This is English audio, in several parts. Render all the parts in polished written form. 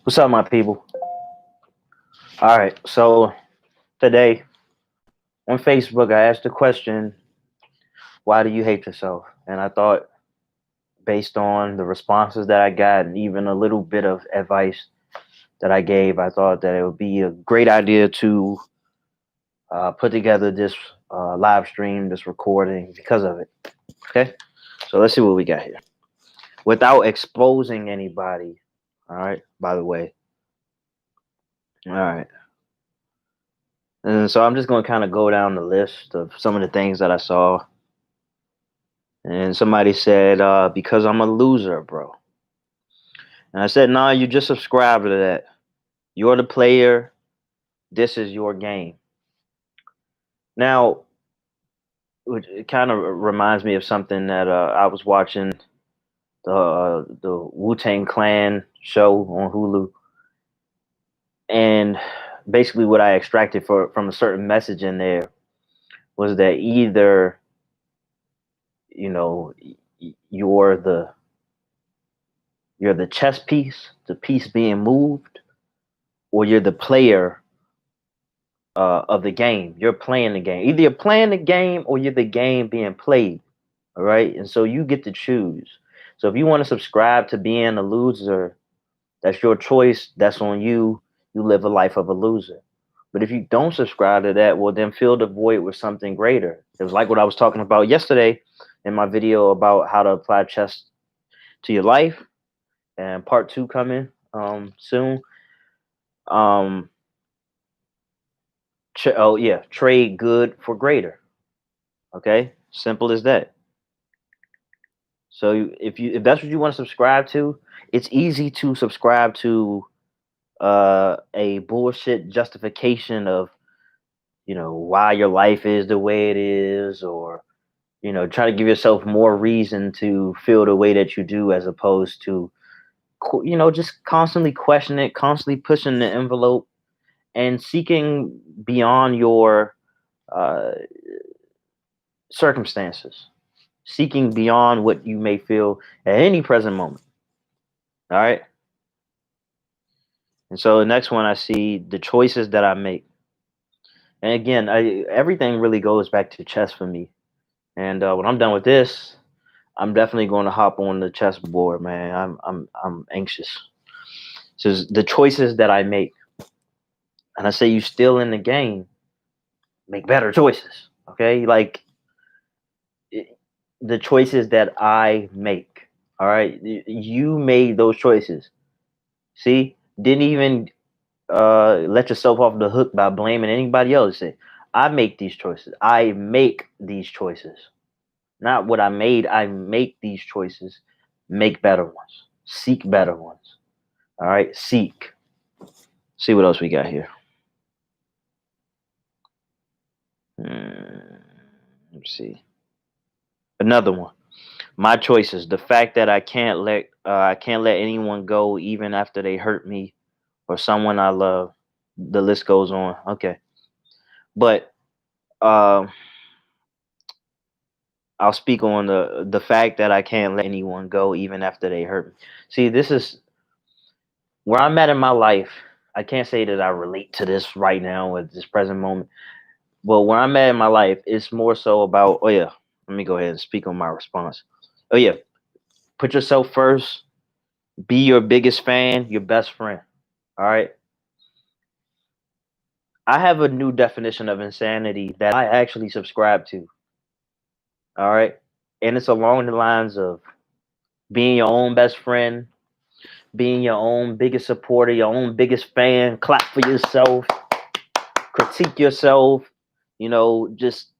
What's up, my people? All right, so today on Facebook, I asked the question, why do you hate yourself? And I thought, based on the responses that I got and even a little bit of advice that I gave, I thought that it would be a great idea to put together this live stream, this recording because of it. Okay, so let's see what we got here. Without exposing anybody, all right, by the way. All right. And so I'm just going to kind of go down the list of some of the things that I saw. And somebody said, because I'm a loser, bro. And I said, nah, you just subscribe to that. You're the player. This is your game. Now, it kind of reminds me of something that I was watching the Wu Tang Clan show on Hulu. And basically, what I extracted from a certain message in there was that either, you know, you're the chess piece, the piece being moved, or you're the player of the game. You're playing the game. Either you're playing the game or you're the game being played. All right. And so you get to choose. So if you want to subscribe to being a loser, that's your choice. That's on you. You live a life of a loser. But if you don't subscribe to that, well, then fill the void with something greater. It was like what I was talking about yesterday in my video about how to apply chess to your life, and part two coming soon. Um, oh yeah, trade good for greater. Okay, simple as that. So if that's what you want to subscribe to, it's easy to subscribe to a bullshit justification of why your life is the way it is, or try to give yourself more reason to feel the way that you do, as opposed to just constantly questioning it, constantly pushing the envelope, and seeking beyond your uh, circumstances, seeking beyond what you may feel at any present moment. All right. And so the next one, I see the choices that I make. And again, everything really goes back to chess for me. And when I'm done with this, I'm definitely going to hop on the chessboard, man. I'm anxious. So the choices that I make, and I say you still in the game, make better choices. Okay, like the choices that I make. All right, you made those choices. See, didn't even let yourself off the hook by blaming anybody else. Say, I make these choices. I make these choices. Not what I made. I make these choices. Make better ones. Seek better ones. All right. Seek. See what else we got here. Let's see. Another one. My choices. The fact that I can't let anyone go even after they hurt me or someone I love. The list goes on. Okay. But um I'll speak on the fact that I can't let anyone go even after they hurt me. See, this is where I'm at in my life. I can't say that I relate to this right now at this present moment. Well, where I'm at in my life, it's more so about, oh yeah, let me go ahead and speak on my response. Oh yeah, put yourself first, be your biggest fan, your best friend. All right. I have a new definition of insanity that I actually subscribe to. All right. And it's along the lines of being your own best friend, being your own biggest supporter, your own biggest fan, clap for yourself, critique yourself, you know, just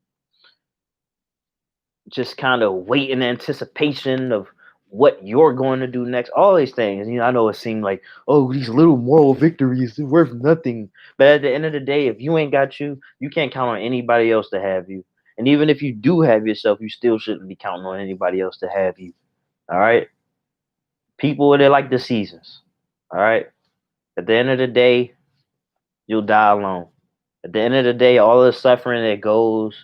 kind of wait in anticipation of what you're going to do next. All these things, I know it seemed like, oh, these little moral victories are worth nothing. But at the end of the day, if you ain't got you, you can't count on anybody else to have you. And even if you do have yourself, you still shouldn't be counting on anybody else to have you. All right. People, they're like the seasons. All right. At the end of the day, you'll die alone. At the end of the day, all the suffering that goes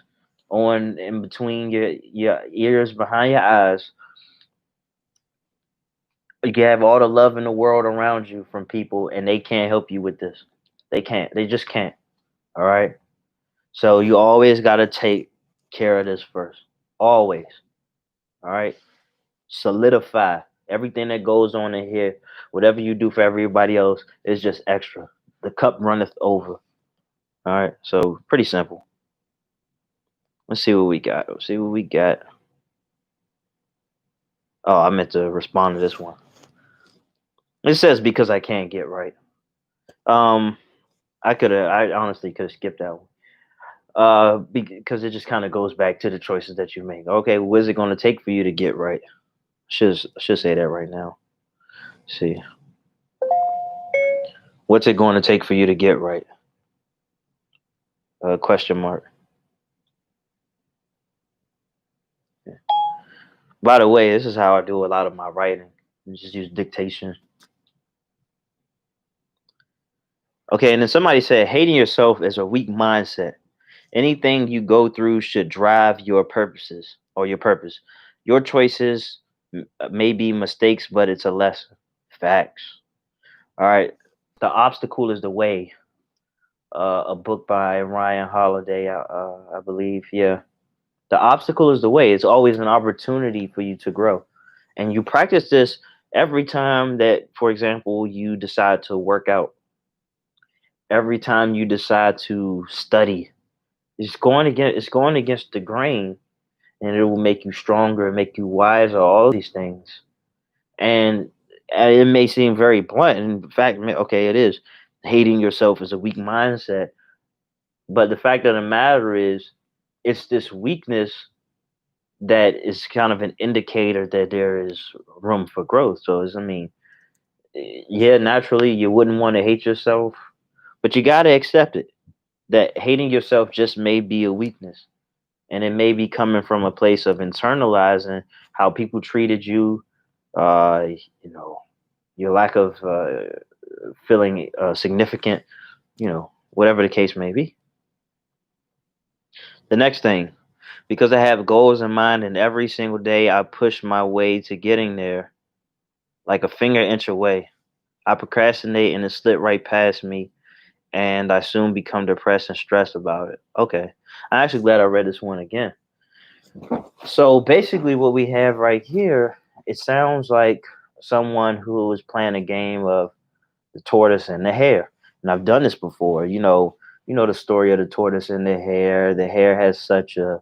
on in between your ears, behind your eyes, You have all the love in the world around you from people, and they can't help you with this. They can't. They just can't. All right. So you always got to take care of this first. Always. All right. Solidify everything that goes on in here. Whatever you do for everybody else is just extra. The cup runneth over. All right. So pretty simple. Let's see what we got. Let's see what we got. Oh, I meant to respond to this one. It says because I can't get right. Um, I honestly could have skipped that one. Because it just kind of goes back to the choices that you make. Okay, what is it going to take for you to get right? Should say that right now. Let's see, what's it going to take for you to get right? Question mark. Yeah. By the way, this is how I do a lot of my writing. I just use dictation. Okay, and then somebody said hating yourself is a weak mindset. Anything you go through should drive your purposes or your purpose. Your choices may be mistakes, but it's a lesson. Facts. All right. The obstacle is the way. A book by Ryan Holiday, I believe. Yeah. The obstacle is the way. It's always an opportunity for you to grow. And you practice this every time that, for example, you decide to work out, every time you decide to study. It's going against the grain, and it will make you stronger, make you wiser, all these things. And it may seem very blunt. In fact, okay, it is. Hating yourself is a weak mindset. But the fact of the matter is, it's this weakness that is kind of an indicator that there is room for growth. So, I mean, yeah, naturally you wouldn't want to hate yourself, but you got to accept it that hating yourself just may be a weakness. And it may be coming from a place of internalizing how people treated you, uh, you know, your lack of feeling significant, whatever the case may be. The next thing, because I have goals in mind and every single day I push my way to getting there like a finger inch away. I procrastinate and it slipped right past me and I soon become depressed and stressed about it. Okay. I'm actually glad I read this one again. So basically what we have right here, it sounds like someone who is playing a game of the tortoise and the hare. And I've done this before. You know the story of the tortoise and the hare. The hare has such a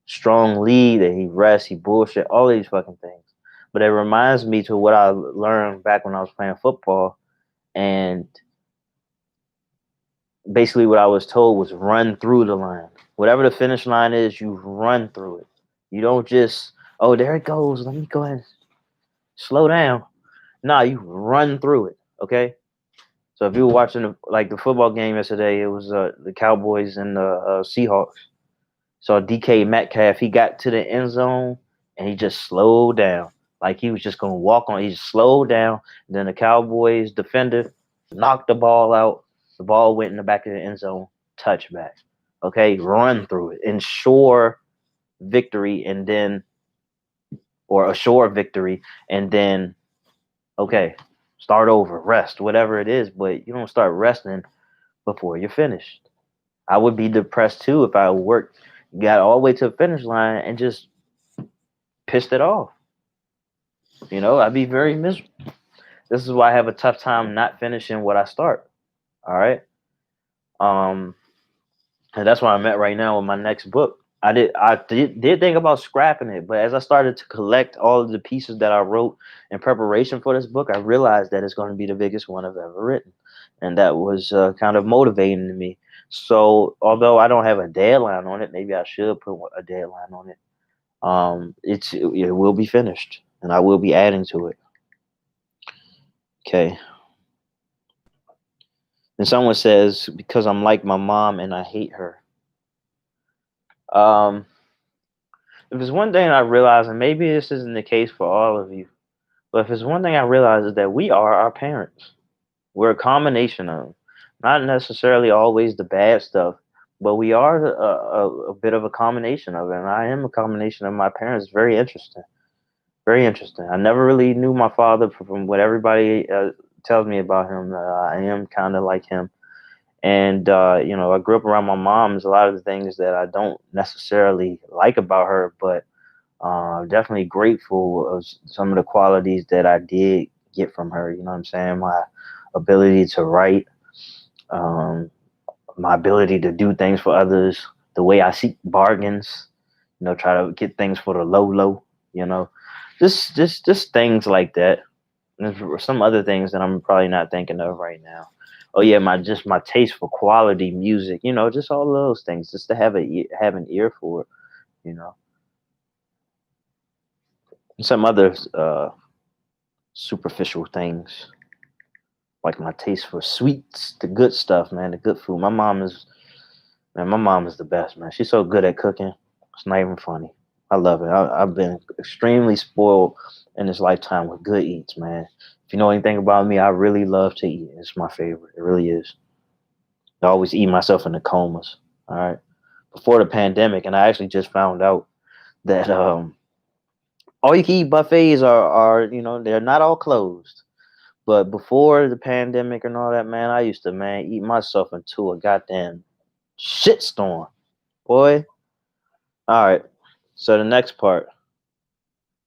strong lead that he rests, he bullshit, all these fucking things. But it reminds me to what I learned back when I was playing football, and basically what I was told was run through the line. Whatever the finish line is, you run through it. You don't just, oh, there it goes. Let me go ahead and slow down. Nah, you run through it. Okay. So if you were watching the football game yesterday, it was the Cowboys and the Seahawks. So DK Metcalf, he got to the end zone and he just slowed down. Like he was just gonna walk on. He just slowed down. Then the Cowboys defender knocked the ball out. The ball went in the back of the end zone. Touchback. Okay, run through it. Ensure victory and then or assure victory and then okay, start over, rest, whatever it is, but you don't start resting before you're finished. I would be depressed too if I worked, got all the way to the finish line and just pissed it off. I'd be very miserable. This is why I have a tough time not finishing what I start. All right. Um, and that's where I'm at right now with my next book. I did think about scrapping it, but as I started to collect all of the pieces that I wrote in preparation for this book, I realized that it's going to be the biggest one I've ever written, and that was kind of motivating to me. So, although I don't have a deadline on it, maybe I should put a deadline on it. It will be finished, and I will be adding to it. Okay. And someone says because I'm like my mom and I hate her. Um, if there's one thing I realize, and maybe this isn't the case for all of you, but if there's one thing I realize is that we are our parents. We're a combination of them. Not necessarily always the bad stuff, but we are a bit of a combination of it. And I am a combination of my parents. Very interesting. Very interesting. I never really knew my father from what everybody tells me about him. I am kind of like him. And I grew up around my mom. There's a lot of the things that I don't necessarily like about her, but definitely grateful of some of the qualities that I did get from her. You know what I'm saying? My ability to write, um, my ability to do things for others, the way I seek bargains, try to get things for the low, you know, just things like that. There's some other things that I'm probably not thinking of right now. Oh yeah, my taste for quality music, just all those things, just to have an ear for it, you know. Some other superficial things like my taste for sweets, the good stuff, man, the good food. My mom is the best, man. She's so good at cooking. It's not even funny. I love it. I've been extremely spoiled in this lifetime with good eats, man. If you know anything about me, I really love to eat. It's my favorite. It really is. I always eat myself into comas. All right. Before the pandemic, and I actually just found out that all you can eat buffets are they're not all closed. But before the pandemic and all that, man, I used to eat myself into a goddamn shitstorm, boy. All right. So the next part,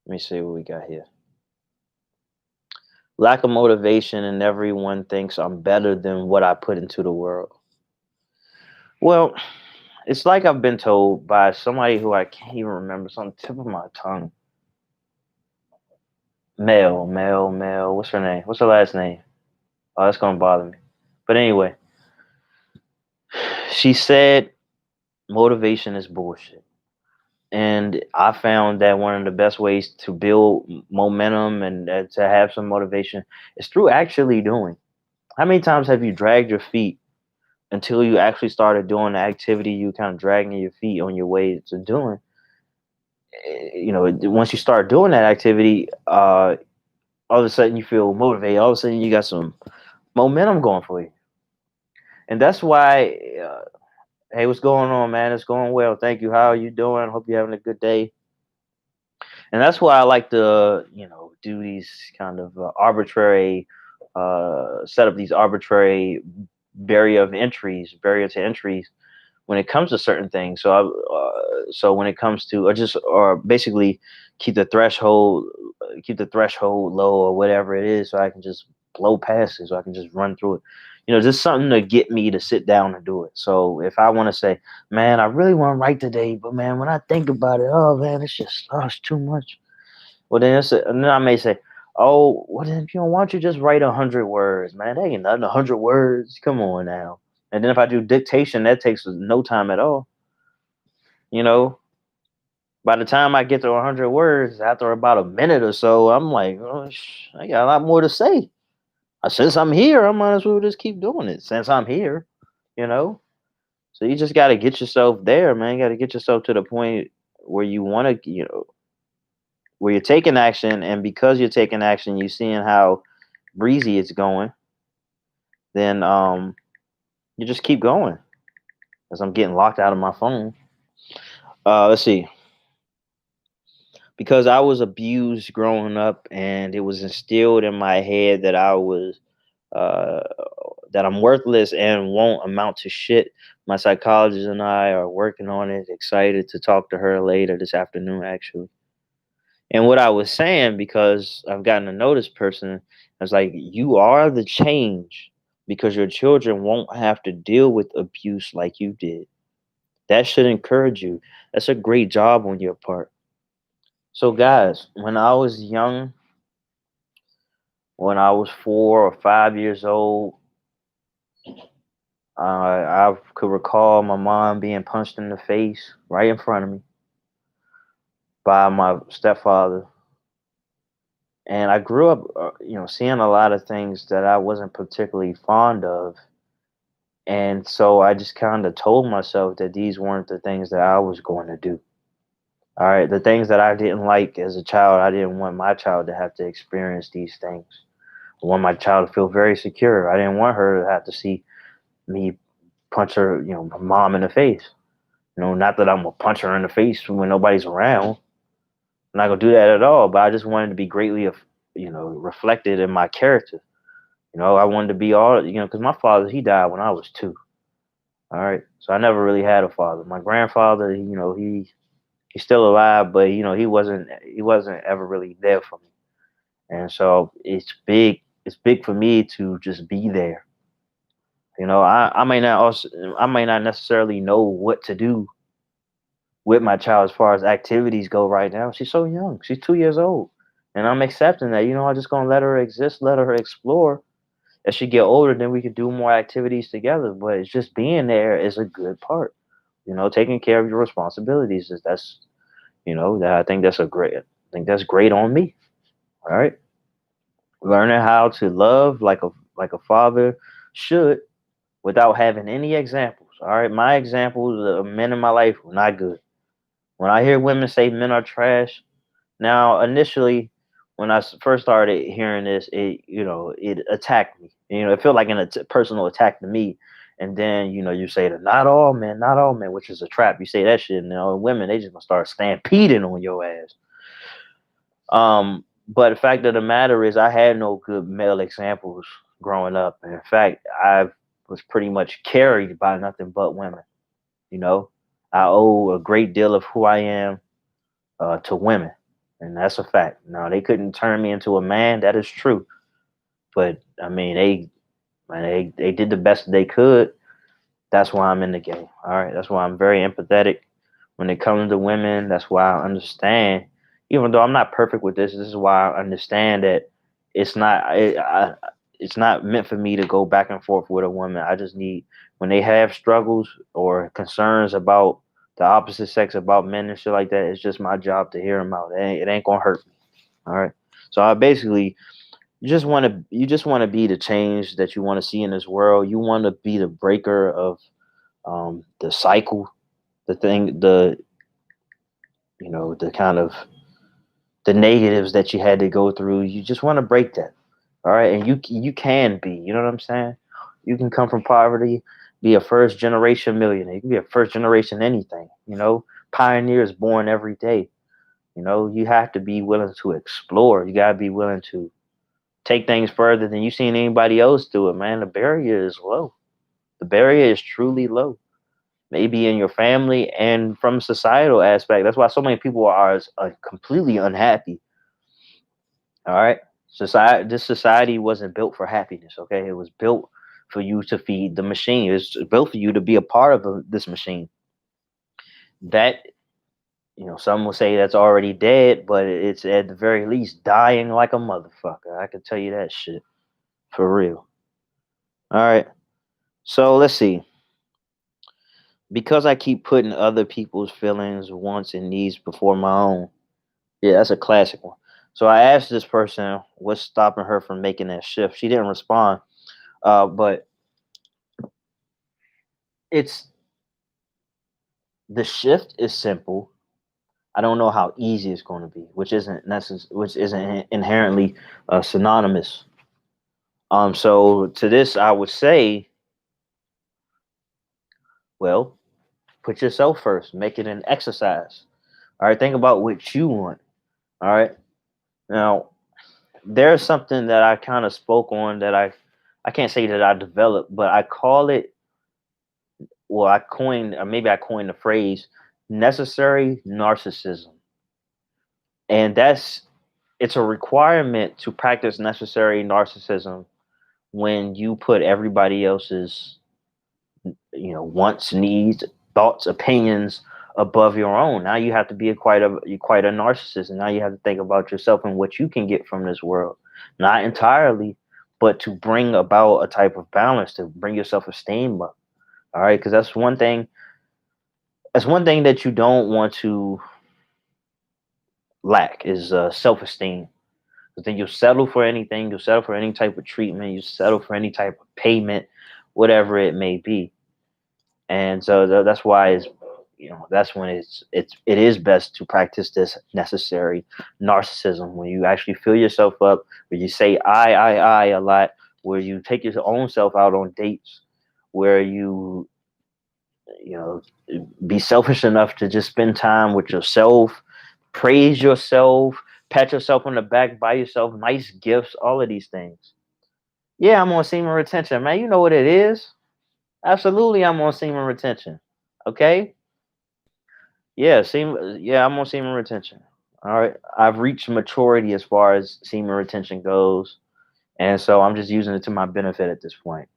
let me see what we got here. Lack of motivation, and everyone thinks I'm better than what I put into the world. Well, it's like I've been told by somebody who I can't even remember. It's on the tip of my tongue. Mel. What's her name? What's her last name? Oh, that's gonna bother me. But anyway, she said motivation is bullshit. And I found that one of the best ways to build momentum and to have some motivation is through actually doing. How many times have you dragged your feet until you actually started doing the activity you kind of dragging your feet on your way to doing? Once you start doing that activity, all of a sudden you feel motivated. All of a sudden you got some momentum going for you. And that's why, hey, what's going on, man? It's going well. Thank you. How are you doing? Hope you're having a good day. And that's why I like to, do these kind of arbitrary, set up these arbitrary barrier to entries when it comes to certain things. So when it comes to, or basically keep the threshold low or whatever it is, so I can just blow past it, so I can just run through it. Just something to get me to sit down and do it. So if I want to say, man, I really want to write today, but man, when I think about it, oh man, it's too much. Well, and then I may say, oh, well then, why don't you just write 100 words, man? That ain't nothing. 100 words. Come on now. And then if I do dictation, that takes no time at all. You know, by the time I get to 100 words, after about a minute or so, I'm like, oh, I got a lot more to say. Since I'm here, I might as well just keep doing it. Since I'm here, you know. So you just got to get yourself there, man. You got to get yourself to the point where you want to, where you're taking action, and because you're taking action, you're seeing how breezy it's going. Then you just keep going. As I'm getting locked out of my phone. Let's see. Because I was abused growing up, and it was instilled in my head that uh, that I'm worthless and won't amount to shit. My psychologist and I are working on it. Excited to talk to her later this afternoon, actually. And what I was saying, because I've gotten to know this person, I was like, you are the change, because your children won't have to deal with abuse like you did. That should encourage you. That's a great job on your part. So, guys, when I was young, when I was 4 or 5 years old, I could recall my mom being punched in the face right in front of me by my stepfather. And I grew up, seeing a lot of things that I wasn't particularly fond of. And so I just kind of told myself that these weren't the things that I was going to do. All right. The things that I didn't like as a child, I didn't want my child to have to experience these things. I want my child to feel very secure. I didn't want her to have to see me punch her, my mom in the face. Not that I'm gonna punch her in the face when nobody's around. I'm not gonna do that at all. But I just wanted to be greatly, reflected in my character. I wanted to be all, because my father, he died when I was 2. All right, so I never really had a father. My grandfather, he's still alive, but he wasn't ever really there for me. And so it's big. It's big for me to just be there. I may not necessarily know what to do with my child as far as activities go right now. She's so young. She's 2 years old. And I'm accepting that. I'm just gonna let her exist, let her explore. As she get older, then we could do more activities together. But it's just being there is a good part. Taking care of your responsibilities is that's that I think that's great on me. All right. Learning how to love like a father should without having any examples. All right. My examples of men in my life were not good. When I hear women say men are trash, now initially when I first started hearing this, it attacked me. It felt like a personal attack to me. And then you say that not all men, which is a trap. You say that shit, and women they just gonna start stampeding on your ass. But the fact of the matter is, I had no good male examples growing up. And in fact, I was pretty much carried by nothing but women. You know, I owe a great deal of who I am to women, and that's a fact. Now they couldn't turn me into a man. That is true. But I mean, they did the best they could. That's why I'm in the game. All right, that's why I'm very empathetic when it comes to women. That's why I understand, even though I'm not perfect with this. This is why I understand that it's not meant for me to go back and forth with a woman. I just need when they have struggles or concerns about the opposite sex, about men and shit like that. It's just my job to hear them out. It ain't gonna hurt me. All right. So I basically you just want to be the change that you want to see in this world. You want to be the breaker of the cycle, the thing, the kind of the negatives that you had to go through. You just want to break that. All right, and you can be. You know what I'm saying? You can come from poverty, be a first generation millionaire. You can be a first generation anything. Pioneers born every day. You have to be willing to explore. You gotta be willing to take things further than you seen anybody else do it, man. The barrier is low. The barrier is truly low. Maybe in your family and from societal aspect. That's why so many people are completely unhappy. All right, this society wasn't built for happiness. Okay, it was built for you to feed the machine. It's built for you to be a part of this machine. That some will say that's already dead, but it's at the very least dying like a motherfucker. I can tell you that shit for real. All right, so let's see. Because I keep putting other people's feelings, wants, and needs before my own. Yeah, that's a classic one. So I asked this person what's stopping her from making that shift. She didn't respond. But it's the shift is simple. I don't know how easy it's going to be, which isn't inherently synonymous. So to this, I would say, well, put yourself first. Make it an exercise. All right, think about what you want. All right. Now, there's something that I kind of spoke on that I can't say that I developed, but I call it. Well, I coined, or maybe I coined the phrase necessary narcissism. And it's a requirement to practice necessary narcissism when you put everybody else's, wants, needs, thoughts, opinions above your own. Now you have to be quite a narcissist, and now you have to think about yourself and what you can get from this world, not entirely, but to bring about a type of balance, to bring your self-esteem up. All right, because that's one thing. That's one thing that you don't want to lack is self-esteem. Because then you'll settle for anything. You'll settle for any type of treatment. You settle for any type of payment, whatever it may be. And so that's why that's when it is best to practice this necessary narcissism, when you actually fill yourself up, where you say I a lot, where you take your own self out on dates, where you know be selfish enough to just spend time with yourself, praise yourself, pat yourself on the back, buy yourself nice gifts, all of these things. Yeah, I'm on semen retention, man. You know what it is. Absolutely, I'm on semen retention. Okay. Yeah, semen. Yeah, I'm on semen retention. All right. I've reached maturity as far as semen retention goes, and so I'm just using it to my benefit at this point.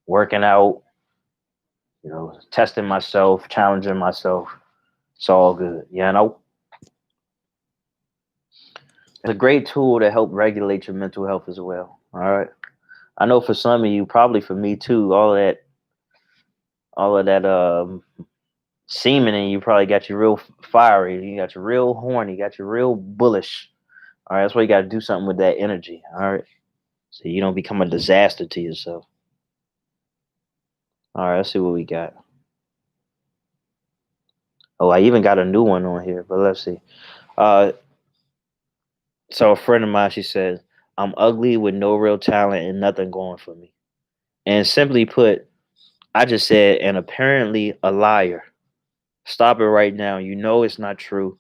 Working out, testing myself, challenging myself. It's all good. It's a great tool to help regulate your mental health as well. All right. I know for some of you, probably for me too, all of that semen in you probably got you real fiery. You got you real horny. Got you real bullish. All right. That's why you got to do something with that energy. All right. So you don't become a disaster to yourself. All right. Let's see what we got. Oh, I even got a new one on here, but let's see. Uh, so a friend of mine, she says, "I'm ugly with no real talent and nothing going for me." And simply put, I just said, and apparently a liar. Stop it right now. You know it's not true.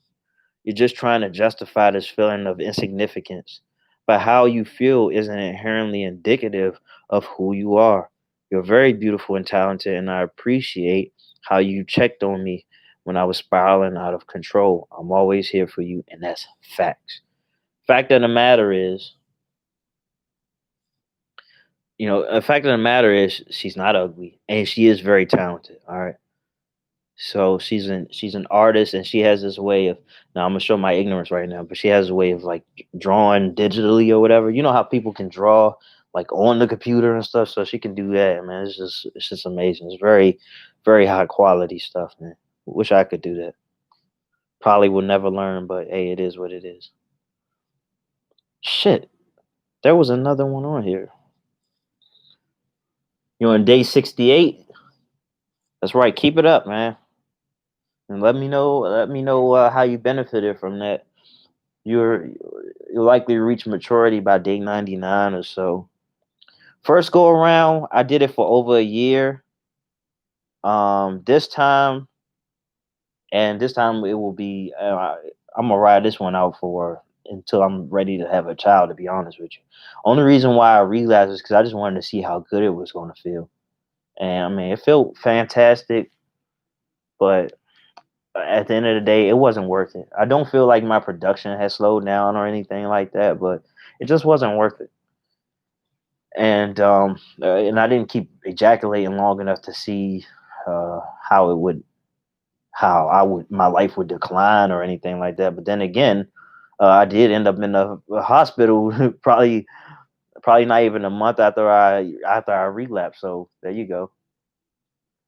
You're just trying to justify this feeling of insignificance. But how you feel isn't inherently indicative of who you are. You're very beautiful and talented, and I appreciate how you checked on me when I was spiraling out of control. I'm always here for you, and that's facts. Fact of the matter is, the fact of the matter is she's not ugly and she is very talented. All right. So she's an artist and she has this way of, now I'm gonna show my ignorance right now, but she has a way of like drawing digitally or whatever. You know how people can draw like on the computer and stuff, so she can do that, man. It's just amazing. It's very, very high quality stuff, man. Wish I could do that. Probably will never learn, but hey, it is what it is. Shit, there was another one on here. You're on day 68. That's right. Keep it up, man. And let me know how you benefited from that. You're you'll likely reach maturity by day 99 or so. First go around, I did it for over a year. This time, and this time it will be. I'm gonna ride this one out for until I'm ready to have a child. To be honest with you, only reason why I relapsed is because I just wanted to see how good it was going to feel. And I mean, it felt fantastic, but at the end of the day, it wasn't worth it. I don't feel like my production has slowed down or anything like that, but it just wasn't worth it. And I didn't keep ejaculating long enough to see uh, how it would how I would my life would decline or anything like that. But then again, I did end up in a hospital probably not even a month after I relapsed. So there you go.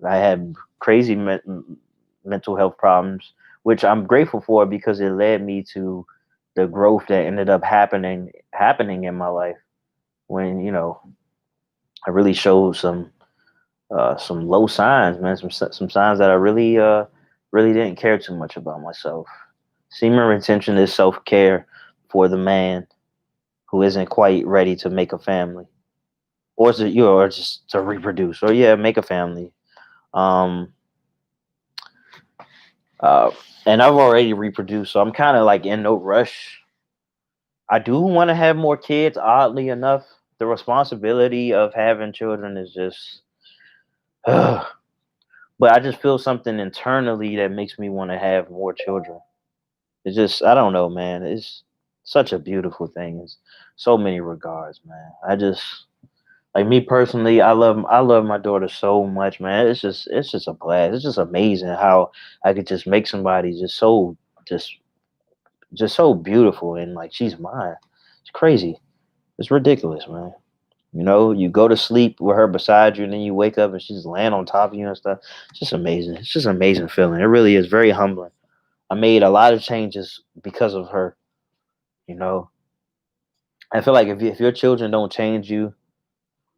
I had crazy mental health problems, which I'm grateful for because it led me to the growth that ended up happening in my life when I really showed some low signs, man. Some signs that I really didn't care too much about myself. Semen retention is self care for the man who isn't quite ready to make a family, or just to reproduce, or yeah, make a family. Um, uh, and I've already reproduced, so I'm kind of like in no rush. I do want to have more kids. Oddly enough, the responsibility of having children is just. But I just feel something internally that makes me want to have more children. It's just I don't know, man. It's such a beautiful thing. It's so many regards, man. I just like me personally. I love my daughter so much, man. It's just a blast. It's just amazing how I could just make somebody just just so beautiful and like she's mine. It's crazy. It's ridiculous, man. You go to sleep with her beside you, and then you wake up and she's laying on top of you and stuff. It's just amazing. It's just an amazing feeling. It really is very humbling. I made a lot of changes because of her. You know, I feel like if your children don't change you,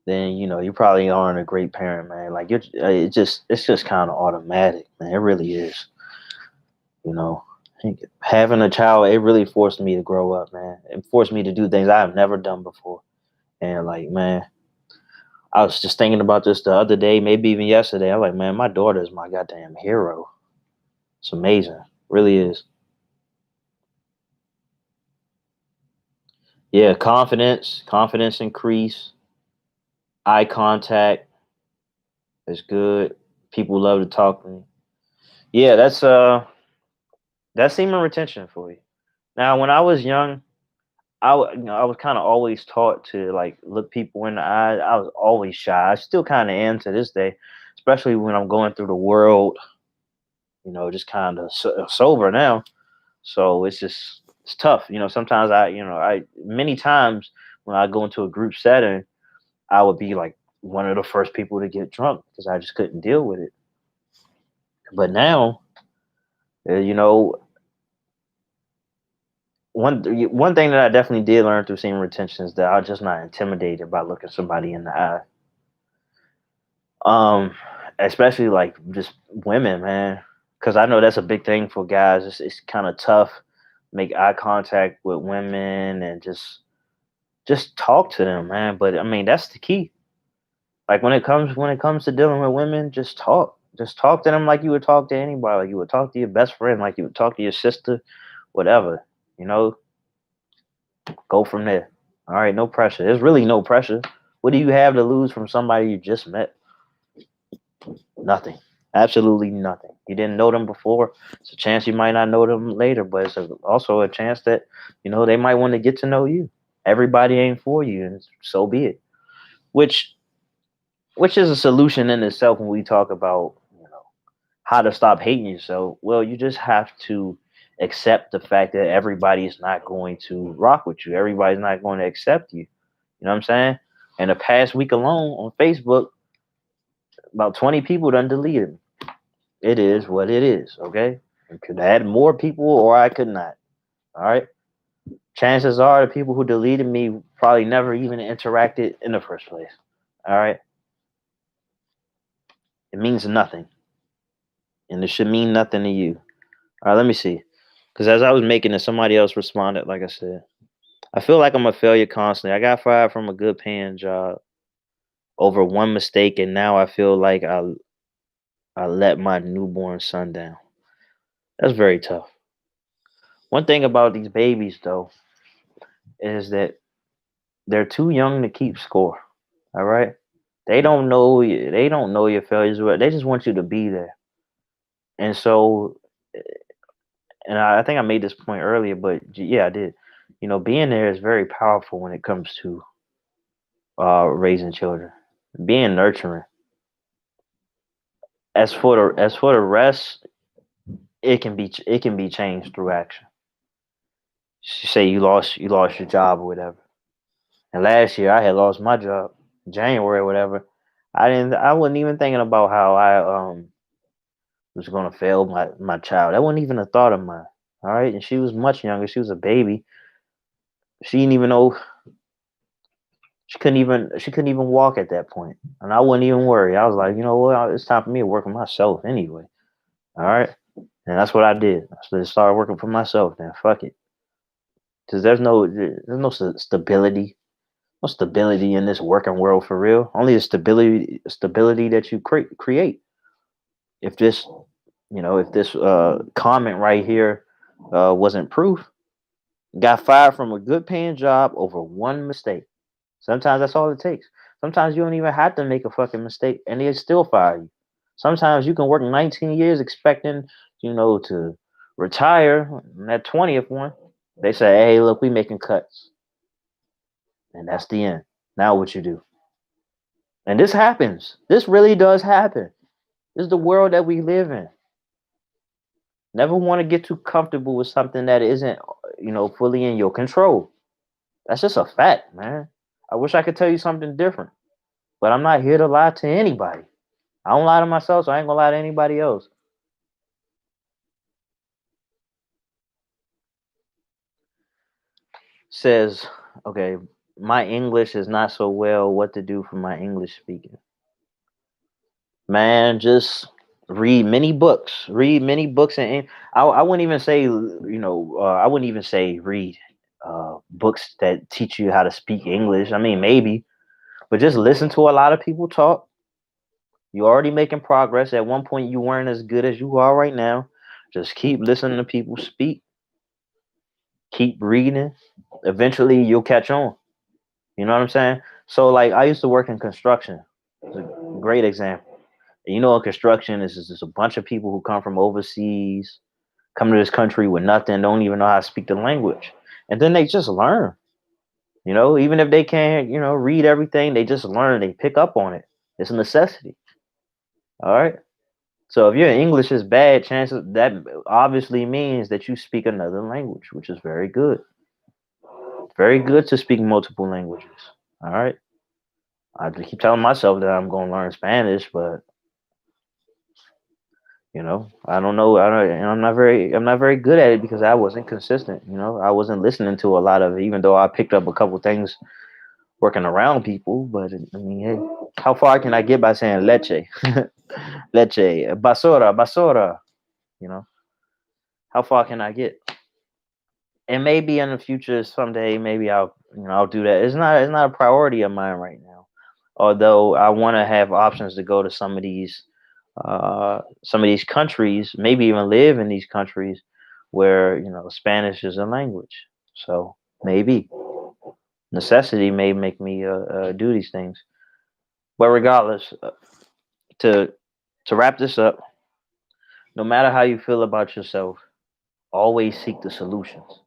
then you probably aren't a great parent, man. Like it's just kind of automatic, man. It really is. You know, I think having a child, it really forced me to grow up, man. It forced me to do things I have never done before. And like, man, I was just thinking about this the other day, maybe even yesterday. I'm like, man, my daughter is my goddamn hero. It's amazing, really is. Yeah, confidence increase, eye contact is good. People love to talk to me. Yeah, that's semen retention for you. Now, when I was young, I was kind of always taught to like look people in the eye. I was always shy. I still kind of am to this day, especially when I'm going through the world. Just kind of sober now. So it's tough. Sometimes I many times when I go into a group setting, I would be like one of the first people to get drunk because I just couldn't deal with it. But now, you know, one thing that I definitely did learn through semen retention is that I'm just not intimidated by looking somebody in the eye. Um, Especially like just women, man, because I know that's a big thing for guys. It's kind of tough make eye contact with women and just talk to them, man. But I mean, that's the key. Like when it comes to dealing with women, just talk. Just talk to them like you would talk to anybody. Like you would talk to your best friend, like you would talk to your sister, whatever. You know, go from there. All right, no pressure. There's really no pressure. What do you have to lose from somebody you just met? Nothing. Absolutely nothing. You didn't know them before. It's a chance you might not know them later, but also a chance that they might want to get to know you. Everybody ain't for you, and so be it. Which which is a solution in itself when we talk about how to stop hating yourself. Well, you just have to accept the fact that everybody is not going to rock with you. Everybody's not going to accept you. You know what I'm saying? In the past week alone on Facebook, about 20 people done deleted me. It is what it is, okay? I could add more people or I could not. All right. Chances are the people who deleted me probably never even interacted in the first place. All right. It means nothing. And it should mean nothing to you. All right, let me see. Because as I was making it, somebody else responded, like I said. I feel like I'm a failure constantly. I got fired from a good paying job over one mistake, and now I feel like I let my newborn son down. That's very tough. One thing about these babies, though, is that they're too young to keep score. All right, they don't know you. They don't know your failures. They just want you to be there. And so, and I think I made this point earlier, but yeah, I did. Being there is very powerful when it comes to raising children, being nurturing. As for the rest, it can be changed through action. Say you lost your job or whatever. And last year I had lost my job, January or whatever. I wasn't even thinking about how I was gonna fail my child. That wasn't even a thought of mine. All right, and she was much younger. She was a baby. She didn't even know she couldn't even walk at that point, and I wouldn't even worry. I was like, you know what? It's time for me to work on myself anyway. All right, and that's what I did. I started working for myself. Then fuck it, because there's no stability, no stability in this working world for real. Only the stability that you create. If this comment right here wasn't proof, got fired from a good paying job over one mistake. Sometimes that's all it takes. Sometimes you don't even have to make a fucking mistake and they still fire you. Sometimes you can work 19 years expecting, to retire. And that 20th one, they say, hey, look, we making cuts. And that's the end. Now what you do? And this happens. This really does happen. This is the world that we live in. Never want to get too comfortable with something that isn't, fully in your control. That's just a fact, man. I wish I could tell you something different, but I'm not here to lie to anybody. I don't lie to myself, so I ain't gonna lie to anybody else. Says, okay, my English is not so well. What to do for my English speaking? Man, just read many books. Read many books, and I wouldn't even say, I wouldn't even say read books that teach you how to speak English. I mean, maybe, but just listen to a lot of people talk. You're already making progress. At one point, you weren't as good as you are right now. Just keep listening to people speak. Keep reading. eventually you'll catch on. You know what I'm saying? So like I used to work in construction. It's a great example. You know, in construction is just a bunch of people who come from overseas, come to this country with nothing, don't even know how to speak the language. And then they just learn. You know, even if they can't, read everything, they just learn, they pick up on it. It's a necessity. All right. So if your English is bad, chances that obviously means that you speak another language, which is very good. Very good to speak multiple languages. All right. I keep telling myself that I'm going to learn Spanish, but I don't know. I'm not very good at it because I wasn't consistent. I wasn't listening to a lot of it, even though I picked up a couple things working around people. But I mean, hey, how far can I get by saying leche, leche, basura, basura? You know, how far can I get? And maybe in the future, someday, maybe I'll do that. It's not a priority of mine right now. Although I want to have options to go to some of these countries, maybe even live in these countries where Spanish is a language. So maybe necessity may make me do these things. But regardless, to to wrap this up, no matter how you feel about yourself, always seek the solutions.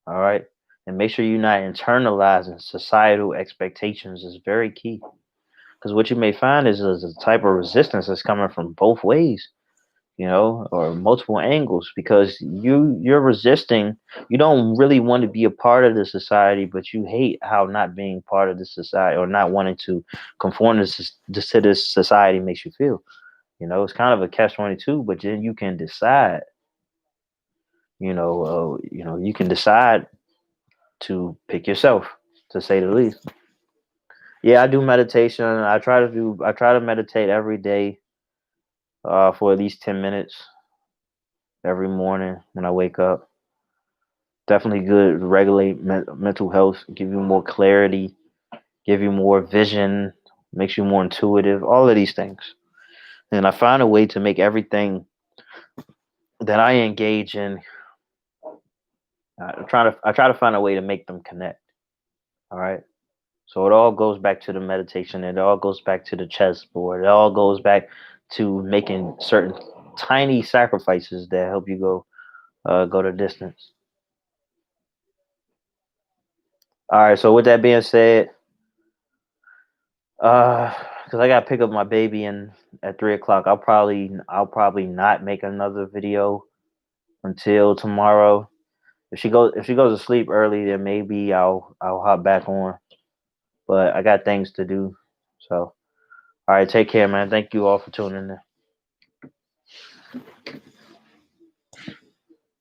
All right, and make sure you're not internalizing societal expectations is very key. Because what you may find is a type of resistance that's coming from both ways, or multiple angles, because you're resisting. You don't really want to be a part of the society, but you hate how not being part of the society or not wanting to conform to this society makes you feel. It's kind of a catch-22, but then you can decide. You can decide to pick yourself, to say the least. Yeah, I do meditation. I try to meditate every day, for at least 10 minutes every morning when I wake up. Definitely good to regulate mental health, give you more clarity, give you more vision, makes you more intuitive, all of these things. And I find a way to make everything that I engage in, I try to find a way to make them connect. All right. So it all goes back to the meditation. It all goes back to the chessboard. It all goes back to making certain tiny sacrifices that help you go the distance. All right. So with that being said, because I gotta pick up my baby and at 3 o'clock, I'll probably not make another video until tomorrow. If she goes to sleep early, then maybe I'll hop back on. But I got things to do. So all right, take care, man. Thank you all for tuning in.